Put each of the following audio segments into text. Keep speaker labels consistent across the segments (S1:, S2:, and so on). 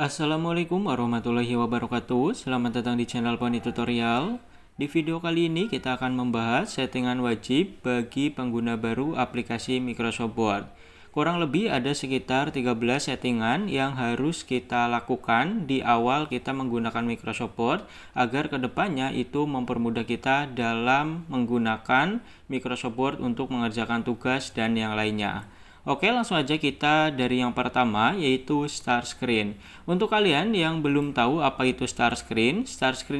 S1: Assalamualaikum warahmatullahi wabarakatuh. Selamat datang di channel Poni Tutorial. Di video kali ini kita akan membahas settingan wajib bagi pengguna baru aplikasi Microsoft Word. Kurang lebih ada sekitar 13 settingan yang harus kita lakukan di awal kita menggunakan Microsoft Word agar kedepannya itu mempermudah kita dalam menggunakan Microsoft Word untuk mengerjakan tugas dan yang lainnya. Oke, langsung aja kita dari yang pertama, yaitu Start Screen. Untuk kalian yang belum tahu apa itu Start Screen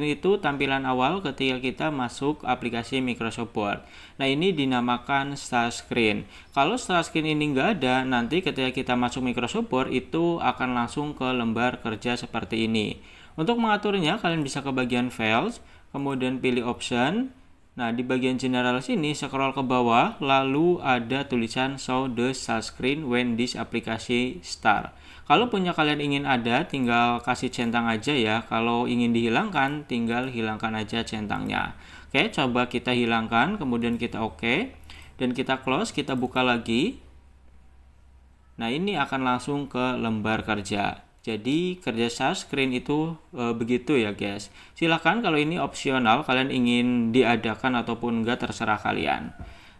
S1: itu tampilan awal ketika kita masuk aplikasi Microsoft Word. Nah, ini dinamakan Start Screen. Kalau Start Screen ini nggak ada, nanti ketika kita masuk Microsoft Word, itu akan langsung ke lembar kerja seperti ini. Untuk mengaturnya, kalian bisa ke bagian Files, kemudian pilih Option. Nah, di bagian general sini scroll ke bawah, lalu ada tulisan show the start screen when this application start. Kalau punya kalian ingin ada, tinggal kasih centang aja ya. Kalau ingin dihilangkan, tinggal hilangkan aja centangnya. Oke, coba kita hilangkan, kemudian kita oke. Dan kita close, kita buka lagi. Nah, ini akan langsung ke lembar kerja. Jadi kerja start screen itu begitu ya guys. Silahkan kalau ini opsional, kalian ingin diadakan ataupun enggak terserah kalian.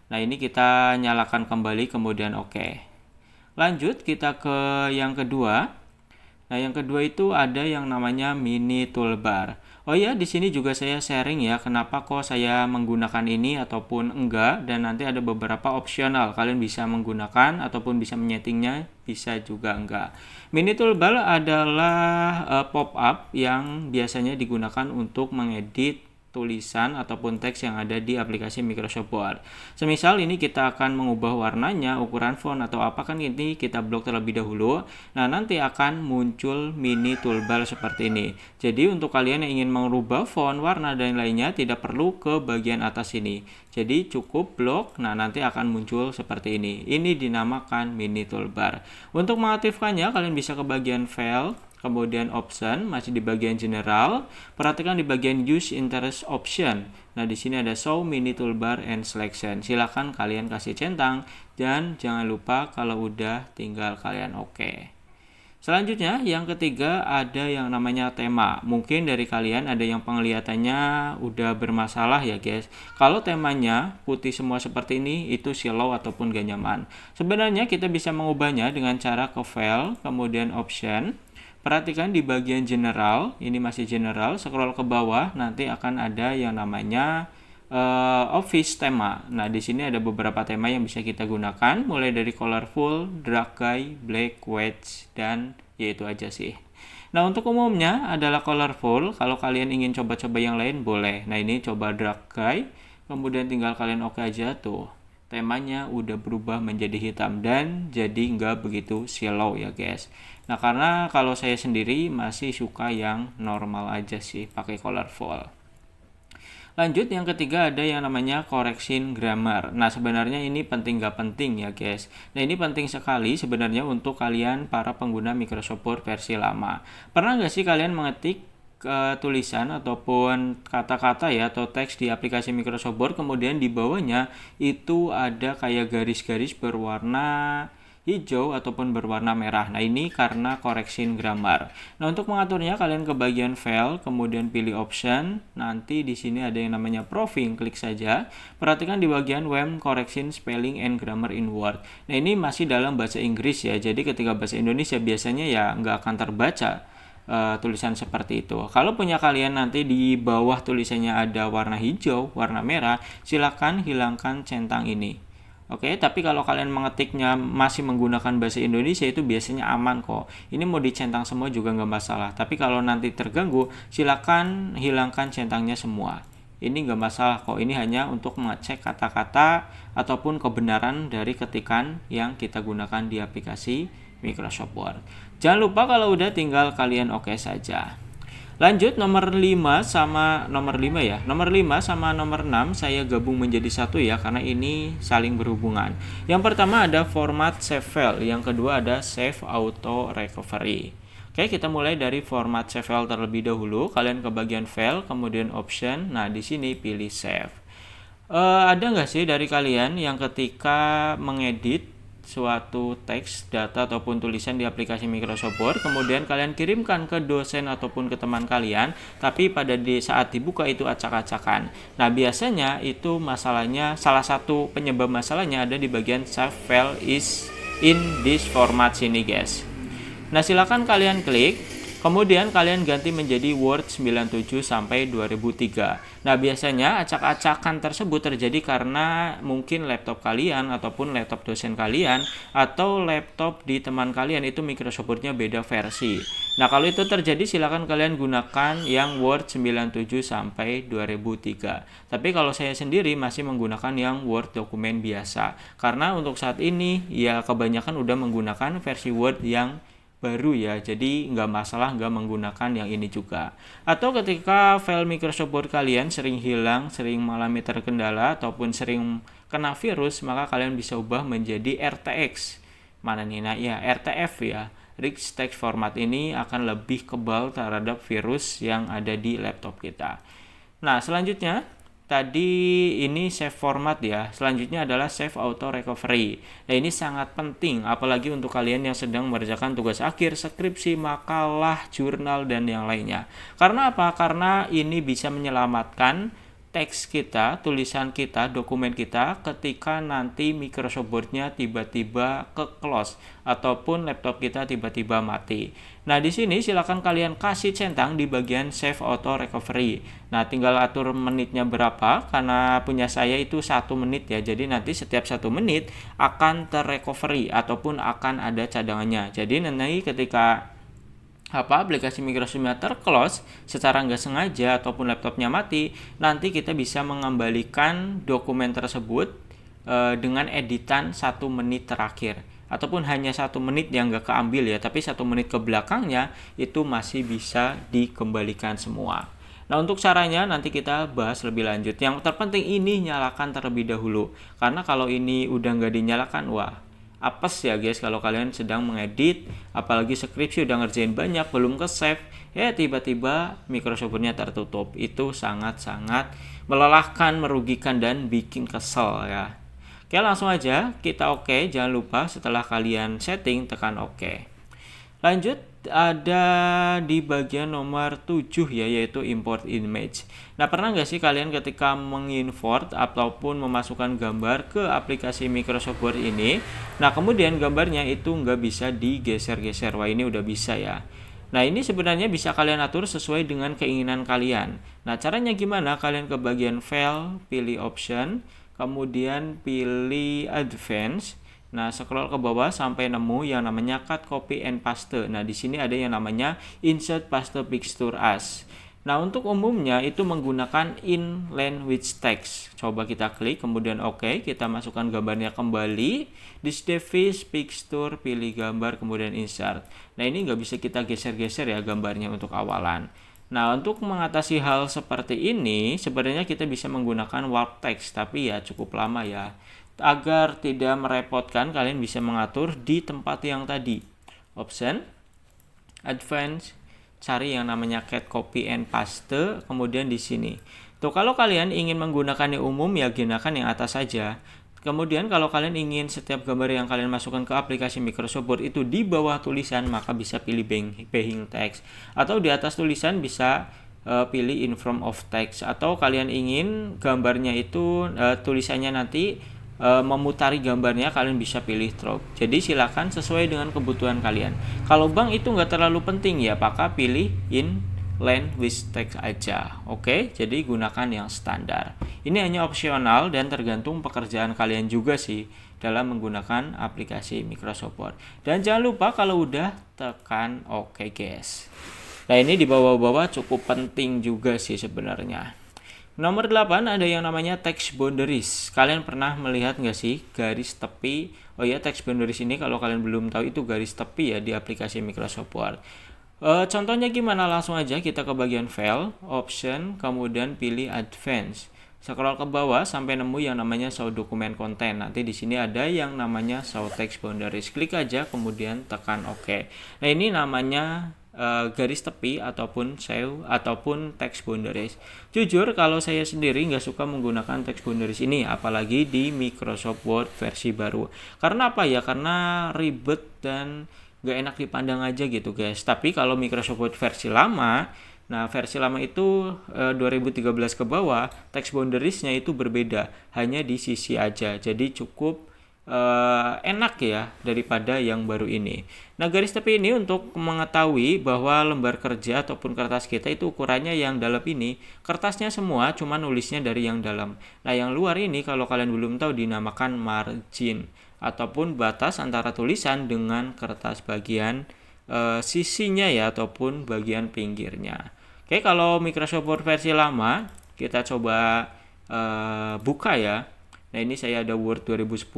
S1: Nah, ini kita nyalakan kembali kemudian oke. Lanjut kita ke yang kedua. Nah, yang kedua itu ada yang namanya mini toolbar. Oh ya, di sini juga saya sharing ya kenapa kok saya menggunakan ini ataupun enggak, dan nanti ada beberapa opsional. Kalian bisa menggunakan ataupun bisa menyetingnya, bisa juga enggak. Mini toolbar adalah pop-up yang biasanya digunakan untuk mengedit tulisan ataupun teks yang ada di aplikasi Microsoft Word. Semisal ini kita akan mengubah warnanya, ukuran font atau apa, kan ini kita blok terlebih dahulu. Nah, nanti akan muncul mini toolbar seperti ini. Jadi untuk kalian yang ingin merubah font, warna dan lainnya tidak perlu ke bagian atas ini. Jadi cukup blok, nah nanti akan muncul seperti ini. Ini dinamakan mini toolbar. Untuk mengaktifkannya kalian bisa ke bagian File, kemudian Option, masih di bagian General. Perhatikan di bagian Use Interest Option. Nah, di sini ada Show Mini Toolbar and Selection. Silakan kalian kasih centang dan jangan lupa kalau udah tinggal kalian oke. Selanjutnya, yang ketiga ada yang namanya tema. Mungkin dari kalian ada yang penglihatannya udah bermasalah ya guys. Kalau temanya putih semua seperti ini, itu slow ataupun gak nyaman. Sebenarnya kita bisa mengubahnya dengan cara ke File, kemudian Option. Perhatikan di bagian general, ini masih general, scroll ke bawah, nanti akan ada yang namanya Office tema. Nah, di sini ada beberapa tema yang bisa kita gunakan, mulai dari colorful, dark sky, black, white, dan yaitu aja sih. Nah, untuk umumnya adalah colorful. Kalau kalian ingin coba-coba yang lain boleh. Nah, ini coba dark sky, kemudian tinggal kalian oke aja tuh. Temanya udah berubah menjadi hitam dan jadi nggak begitu slow ya guys. Nah, karena kalau saya sendiri masih suka yang normal aja sih pakai colorful. Lanjut, yang ketiga ada yang namanya correction grammar. Nah, sebenarnya ini penting nggak penting ya guys. Nah, ini penting sekali sebenarnya untuk kalian para pengguna Microsoft Word versi lama. Pernah nggak sih kalian mengetik tulisan ataupun kata-kata ya atau teks di aplikasi Microsoft Word, kemudian di bawahnya itu ada kayak garis-garis berwarna hijau ataupun berwarna merah. Nah, ini karena correction grammar. Nah, untuk mengaturnya kalian ke bagian File, kemudian pilih Option. Nanti di sini ada yang namanya Proofing, klik saja. Perhatikan di bagian When Correction Spelling and Grammar in Word. Nah, ini masih dalam bahasa Inggris ya. Jadi ketika bahasa Indonesia biasanya ya nggak akan terbaca tulisan seperti itu. Kalau punya kalian nanti di bawah tulisannya ada warna hijau, warna merah, silakan hilangkan centang ini. Oke, tapi kalau kalian mengetiknya masih menggunakan bahasa Indonesia itu biasanya aman kok. Ini mau dicentang semua juga nggak masalah. Tapi kalau nanti terganggu, silakan hilangkan centangnya semua. Ini nggak masalah kok. Ini hanya untuk mengecek kata-kata ataupun kebenaran dari ketikan yang kita gunakan di aplikasi Microsoft Word. Jangan lupa kalau udah tinggal kalian oke saja. Lanjut, nomor 5 sama nomor 5 ya. Nomor 5 sama nomor 6 saya gabung menjadi satu ya, karena ini saling berhubungan. Yang pertama ada format save file, yang kedua ada save auto recovery. Oke, kita mulai dari format save file terlebih dahulu. Kalian ke bagian file, kemudian option. Nah, di sini pilih save. Ada nggak sih dari kalian yang ketika mengedit suatu teks, data ataupun tulisan di aplikasi Microsoft Word, kemudian kalian kirimkan ke dosen ataupun ke teman kalian, tapi pada saat dibuka itu acak-acakan. Nah, biasanya itu masalahnya, salah satu penyebab masalahnya ada di bagian save file is in this format sini, guys. Nah, silakan kalian klik. Kemudian kalian ganti menjadi Word 97 sampai 2003. Nah, biasanya acak-acakan tersebut terjadi karena mungkin laptop kalian ataupun laptop dosen kalian atau laptop di teman kalian itu Microsoft Word-nya beda versi. Nah, kalau itu terjadi silakan kalian gunakan yang Word 97 sampai 2003. Tapi kalau saya sendiri masih menggunakan yang Word dokumen biasa. Karena untuk saat ini ya kebanyakan udah menggunakan versi Word yang baru ya, jadi nggak masalah nggak menggunakan yang ini juga. Atau ketika file Microsoft Word kalian sering hilang, sering mengalami terkendala ataupun sering kena virus, maka kalian bisa ubah menjadi RTX. Mana nih? Nah ya, RTF ya. Rich Text Format ini akan lebih kebal terhadap virus yang ada di laptop kita. Nah, selanjutnya tadi ini save format ya. Selanjutnya adalah save auto recovery. Nah, ini sangat penting apalagi untuk kalian yang sedang mengerjakan tugas akhir, skripsi, makalah, jurnal dan yang lainnya. Karena apa? Karena ini bisa menyelamatkan teks kita, tulisan kita, dokumen kita ketika nanti Microsoft Word-nya tiba-tiba ke-close ataupun laptop kita tiba-tiba mati. Nah, di sini silakan kalian kasih centang di bagian save auto recovery. Nah, tinggal atur menitnya berapa, karena punya saya itu 1 menit ya. Jadi nanti setiap 1 menit akan terrecovery ataupun akan ada cadangannya. Jadi nanti ketika aplikasi Microsoft terclose secara nggak sengaja ataupun laptopnya mati, nanti kita bisa mengembalikan dokumen tersebut dengan editan 1 menit terakhir ataupun hanya 1 menit yang nggak keambil ya, tapi 1 menit ke belakangnya itu masih bisa dikembalikan semua. Nah, untuk caranya nanti kita bahas lebih lanjut. Yang terpenting ini nyalakan terlebih dahulu, karena kalau ini udah nggak dinyalakan, wah apes ya guys kalau kalian sedang mengedit, apalagi skripsi udah ngerjain banyak, belum ke save, ya tiba-tiba Microsoft Word-nya tertutup. Itu sangat-sangat melelahkan, merugikan, dan bikin kesel ya. Oke, langsung aja kita oke. Jangan lupa setelah kalian setting tekan oke. Lanjut, ada di bagian nomor 7 ya, yaitu import image. Nah, pernah nggak sih kalian ketika mengimport ataupun memasukkan gambar ke aplikasi Microsoft Word ini, nah kemudian gambarnya itu nggak bisa digeser-geser. Wah, ini udah bisa ya. Nah, ini sebenarnya bisa kalian atur sesuai dengan keinginan kalian. Nah, caranya gimana? Kalian ke bagian file, pilih option, kemudian pilih advance. Nah, scroll ke bawah sampai nemu yang namanya cut, copy, and paste. Nah, di sini ada yang namanya insert, paste, picture as. Nah, untuk umumnya itu menggunakan in language text. Coba kita klik, kemudian oke, kita masukkan gambarnya kembali. This device, picture, pilih gambar, kemudian insert. Nah, ini nggak bisa kita geser-geser ya gambarnya untuk awalan. Nah, untuk mengatasi hal seperti ini, sebenarnya kita bisa menggunakan warp text, tapi ya cukup lama ya. Agar tidak merepotkan, kalian bisa mengatur di tempat yang tadi. Option, advance, cari yang namanya cut, copy, and paste, kemudian di sini. Tuh, kalau kalian ingin menggunakan yang umum ya gunakan yang atas saja. Kemudian kalau kalian ingin setiap gambar yang kalian masukkan ke aplikasi Microsoft Word itu di bawah tulisan, maka bisa pilih behind text. Atau di atas tulisan bisa pilih in front of text. Atau kalian ingin gambarnya itu tulisannya nanti memutari gambarnya, kalian bisa pilih drop. Jadi silakan sesuai dengan kebutuhan kalian. Kalau bank itu nggak terlalu penting ya, maka pilih in language text aja. Oke, jadi gunakan yang standar. Ini hanya opsional dan tergantung pekerjaan kalian juga sih dalam menggunakan aplikasi Microsoft Word. Dan jangan lupa kalau udah tekan oke guys. Nah, ini di bawah-bawah cukup penting juga sih sebenarnya. Nomor 8 ada yang namanya text boundaries. Kalian pernah melihat nggak sih garis tepi? Oh ya, text boundaries ini kalau kalian belum tahu itu garis tepi ya di aplikasi Microsoft Word. Contohnya gimana? Langsung aja kita ke bagian file, option, kemudian pilih advance. Scroll ke bawah sampai nemu yang namanya show document content. Nanti di sini ada yang namanya show text boundaries. Klik aja kemudian tekan oke. Nah, ini namanya garis tepi ataupun save ataupun text boundaries. Jujur kalau saya sendiri nggak suka menggunakan text boundaries ini, apalagi di Microsoft Word versi baru. Karena apa ya? Karena ribet dan nggak enak dipandang aja gitu guys. Tapi kalau Microsoft Word versi lama, nah versi lama itu 2013 ke bawah, text boundariesnya itu berbeda, hanya di sisi aja. Jadi cukup enak ya daripada yang baru ini. Nah, garis tepi ini untuk mengetahui bahwa lembar kerja ataupun kertas kita itu ukurannya yang dalam ini, kertasnya semua cuma nulisnya dari yang dalam. Nah, yang luar ini kalau kalian belum tahu dinamakan margin ataupun batas antara tulisan dengan kertas bagian sisinya ya ataupun bagian pinggirnya. Oke, kalau Microsoft Word versi lama kita coba buka ya. Nah, ini saya ada Word 2010.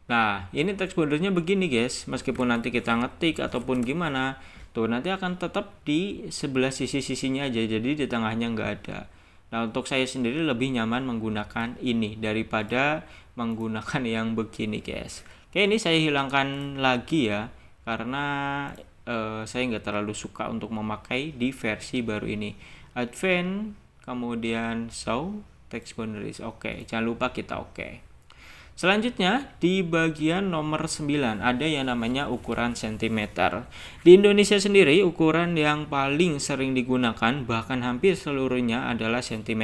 S1: Nah, ini text boundaries-nya begini guys. Meskipun nanti kita ngetik ataupun gimana, tuh nanti akan tetap di sebelah sisi-sisinya aja. Jadi di tengahnya nggak ada. Nah, untuk saya sendiri lebih nyaman menggunakan ini daripada menggunakan yang begini guys. Oke, ini saya hilangkan lagi ya. Karena saya nggak terlalu suka untuk memakai di versi baru ini. Advance, kemudian show text boundaries. Oke, jangan lupa kita oke. Selanjutnya di bagian nomor 9 ada yang namanya ukuran cm. Di Indonesia sendiri ukuran yang paling sering digunakan bahkan hampir seluruhnya adalah cm.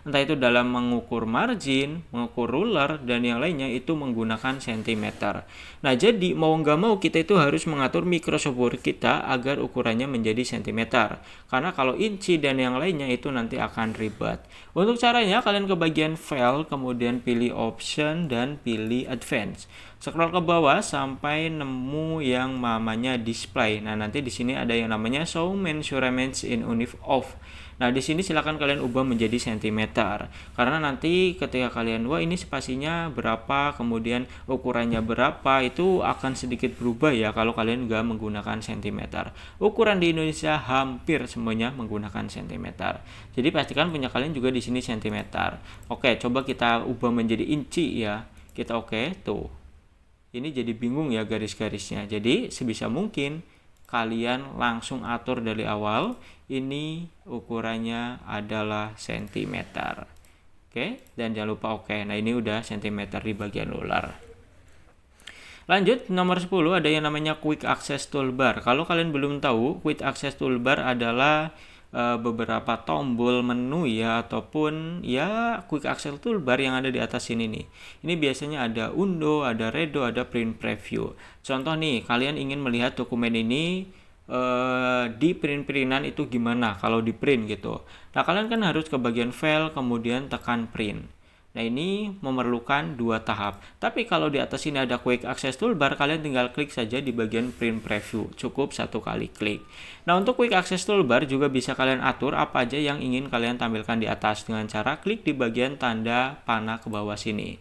S1: Entah itu dalam mengukur margin, mengukur ruler dan yang lainnya itu menggunakan cm. Nah, jadi mau nggak mau kita itu harus mengatur Microsoft Word kita agar ukurannya menjadi cm. Karena kalau inci dan yang lainnya itu nanti akan ribet. Untuk caranya kalian ke bagian file kemudian pilih option dan pilih advance. Scroll ke bawah sampai nemu yang namanya display. Nah, nanti di sini ada yang namanya show measurements in unit of. Nah, di sini silakan kalian ubah menjadi cm. Karena nanti ketika kalian ini spasinya berapa, kemudian ukurannya berapa, itu akan sedikit berubah ya kalau kalian nggak menggunakan cm. Ukuran di Indonesia hampir semuanya menggunakan cm. Jadi pastikan punya kalian juga di sini cm. Oke, coba kita ubah menjadi inci ya. Kita oke, tuh. Ini jadi bingung ya garis-garisnya. Jadi sebisa mungkin kalian langsung atur dari awal, ini ukurannya adalah cm. Oke, dan jangan lupa oke. Nah, ini udah cm di bagian luar. Lanjut, nomor 10 ada yang namanya Quick Access Toolbar. Kalau kalian belum tahu, Quick Access Toolbar adalah beberapa tombol menu ya ataupun ya Quick Access Toolbar yang ada di atas sini nih. Ini biasanya ada undo, ada redo, ada print preview. Contoh nih, kalian ingin melihat dokumen ini di print-printan itu gimana kalau di print gitu. Nah, kalian kan harus ke bagian file kemudian tekan print. Nah, ini memerlukan 2 tahap. Tapi kalau di atas sini ada Quick Access Toolbar, kalian tinggal klik saja di bagian Print Preview. Cukup 1 kali klik. Nah, untuk Quick Access Toolbar juga bisa kalian atur apa aja yang ingin kalian tampilkan di atas dengan cara klik di bagian tanda panah ke bawah sini.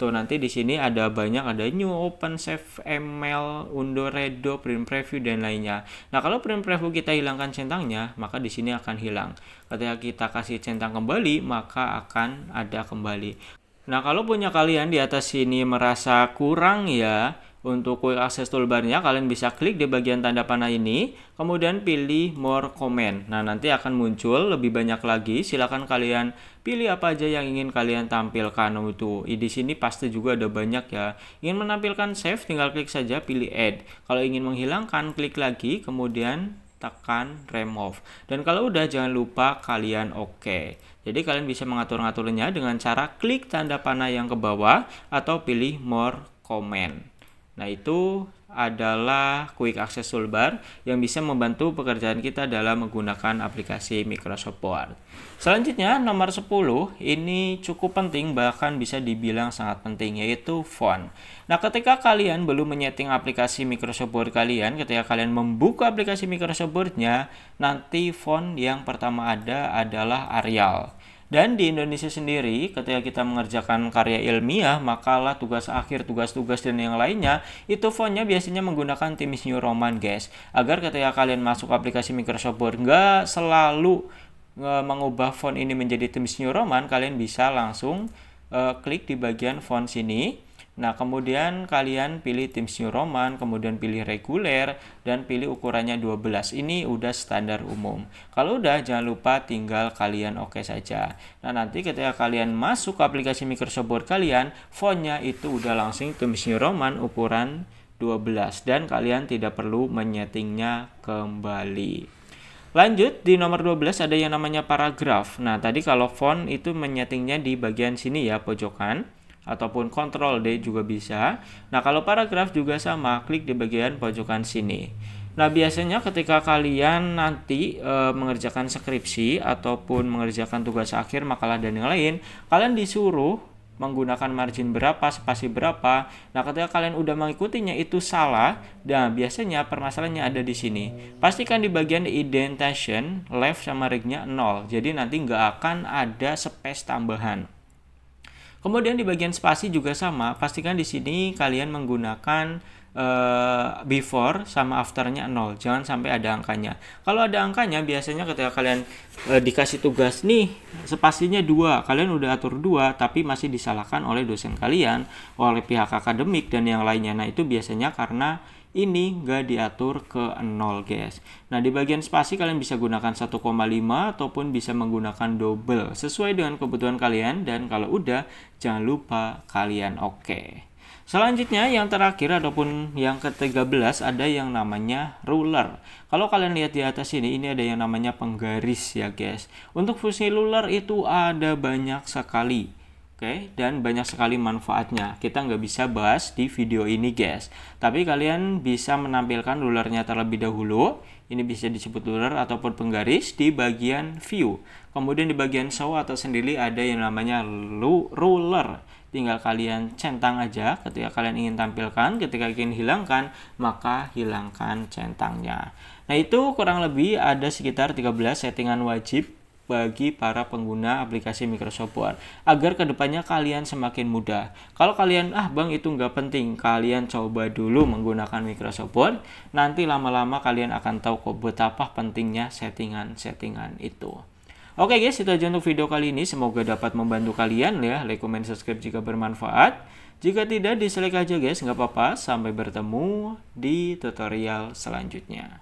S1: Tuh, nanti di sini ada banyak, ada new, open, save, email, undo, redo, print preview dan lainnya. Nah, kalau print preview kita hilangkan centangnya, maka di sini akan hilang. Ketika kita kasih centang kembali, maka akan ada kembali. Nah, kalau punya kalian di atas sini merasa kurang ya, untuk Quick Access Toolbar-nya kalian bisa klik di bagian tanda panah ini, kemudian pilih More Comment. Nah, nanti akan muncul lebih banyak lagi. Silakan kalian pilih apa aja yang ingin kalian tampilkan. Itu di sini pasti juga ada banyak ya. Ingin menampilkan save, tinggal klik saja pilih Add. Kalau ingin menghilangkan, klik lagi, kemudian tekan remove. Dan kalau udah jangan lupa kalian oke. Jadi kalian bisa mengatur-ngaturnya dengan cara klik tanda panah yang ke bawah atau pilih More Comment. Nah, itu adalah Quick Access Toolbar yang bisa membantu pekerjaan kita dalam menggunakan aplikasi Microsoft Word. Selanjutnya, nomor 10, ini cukup penting, bahkan bisa dibilang sangat penting, yaitu font. Nah, ketika kalian belum menyeting aplikasi Microsoft Word kalian, ketika kalian membuka aplikasi Microsoft Word-nya, nanti font yang pertama ada adalah Arial. Dan di Indonesia sendiri, ketika kita mengerjakan karya ilmiah, makalah, tugas akhir, tugas-tugas, dan yang lainnya, itu fontnya biasanya menggunakan Times New Roman, guys. Agar ketika kalian masuk aplikasi Microsoft Word, nggak selalu mengubah font ini menjadi Times New Roman, kalian bisa langsung klik di bagian font sini. Nah, kemudian kalian pilih Times New Roman, kemudian pilih reguler, dan pilih ukurannya 12. Ini udah standar umum. Kalau udah, jangan lupa tinggal kalian oke saja. Nah, nanti ketika kalian masuk ke aplikasi Microsoft Word kalian, fontnya itu udah langsung Times New Roman ukuran 12. Dan kalian tidak perlu menyetingnya kembali. Lanjut, di nomor 12 ada yang namanya paragraf. Nah, tadi kalau font itu menyetingnya di bagian sini ya, pojokan. Ataupun Ctrl D juga bisa. Nah, kalau paragraf juga sama, klik di bagian pojokan sini. Nah, biasanya ketika kalian nanti mengerjakan skripsi ataupun mengerjakan tugas akhir, makalah dan yang lain, kalian disuruh menggunakan margin berapa, spasi berapa. Nah, ketika kalian udah mengikutinya itu salah, dan biasanya permasalahannya ada di sini. Pastikan di bagian indentation, left sama rignya 0. Jadi nanti nggak akan ada space tambahan. Kemudian di bagian spasi juga sama, pastikan di sini kalian menggunakan before sama afternya 0, jangan sampai ada angkanya. Kalau ada angkanya, biasanya ketika kalian dikasih tugas nih, spasinya 2, kalian udah atur 2, tapi masih disalahkan oleh dosen kalian, oleh pihak akademik dan yang lainnya. Nah, itu biasanya karena ini nggak diatur ke 0 guys. Nah, di bagian spasi kalian bisa gunakan 1,5 ataupun bisa menggunakan double sesuai dengan kebutuhan kalian, dan kalau udah jangan lupa kalian oke. Selanjutnya yang terakhir ataupun yang ke-13 ada yang namanya ruler. Kalau kalian lihat di atas ini ada yang namanya penggaris ya guys. Untuk fungsi ruler itu ada banyak sekali. Oke, dan banyak sekali manfaatnya. Kita nggak bisa bahas di video ini guys. Tapi kalian bisa menampilkan rulernya terlebih dahulu. Ini bisa disebut ruler ataupun penggaris di bagian view. Kemudian di bagian show atau sendiri ada yang namanya ruler. Tinggal kalian centang aja ketika kalian ingin tampilkan. Ketika ingin hilangkan, maka hilangkan centangnya. Nah, itu kurang lebih ada sekitar 13 settingan wajib bagi para pengguna aplikasi Microsoft Word agar kedepannya kalian semakin mudah. Kalau kalian bang itu nggak penting, kalian coba dulu menggunakan Microsoft Word, nanti lama-lama kalian akan tahu kok betapa pentingnya settingan-settingan itu. Oke guys, itu aja untuk video kali ini. Semoga dapat membantu kalian ya. Like, comment, subscribe jika bermanfaat. Jika tidak, dislike aja guys, nggak apa-apa. Sampai bertemu di tutorial selanjutnya.